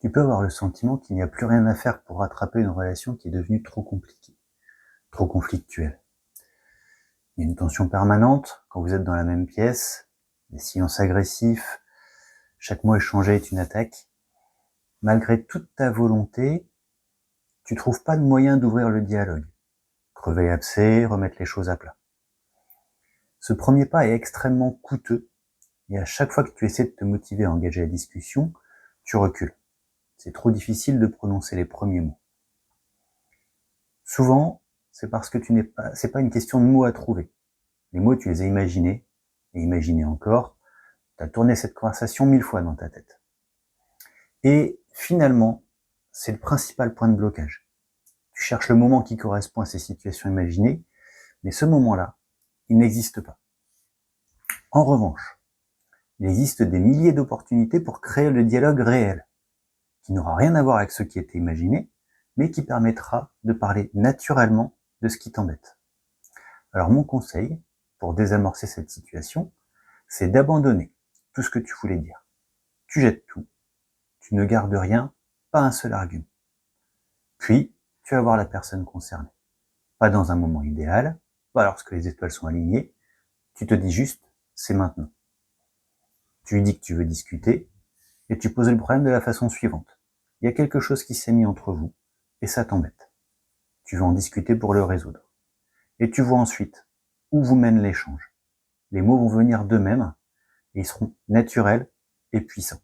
Tu peux avoir le sentiment qu'il n'y a plus rien à faire pour rattraper une relation qui est devenue trop compliquée, trop conflictuelle. Il y a une tension permanente quand vous êtes dans la même pièce, des silences agressifs, chaque mot échangé est une attaque. Malgré toute ta volonté, tu trouves pas de moyen d'ouvrir le dialogue, crever l'abcès, remettre les choses à plat. Ce premier pas est extrêmement coûteux et à chaque fois que tu essaies de te motiver à engager la discussion, tu recules. C'est trop difficile de prononcer les premiers mots. Souvent, c'est parce que c'est pas une question de mots à trouver. Les mots, tu les as imaginés, et imaginés encore. Tu as tourné cette conversation 1000 fois dans ta tête. Et finalement, c'est le principal point de blocage. Tu cherches le moment qui correspond à ces situations imaginées, mais ce moment-là, il n'existe pas. En revanche, il existe des milliers d'opportunités pour créer le dialogue réel, qui n'aura rien à voir avec ce qui était imaginé, mais qui permettra de parler naturellement de ce qui t'embête. Alors mon conseil, pour désamorcer cette situation, c'est d'abandonner tout ce que tu voulais dire. Tu jettes tout, tu ne gardes rien, pas un seul argument. Puis, tu vas voir la personne concernée. Pas dans un moment idéal, pas lorsque les étoiles sont alignées, tu te dis juste, c'est maintenant. Tu lui dis que tu veux discuter, et tu poses le problème de la façon suivante. Il y a quelque chose qui s'est mis entre vous, et ça t'embête. Tu veux en discuter pour le résoudre. Et tu vois ensuite où vous mène l'échange. Les mots vont venir d'eux-mêmes, et ils seront naturels et puissants.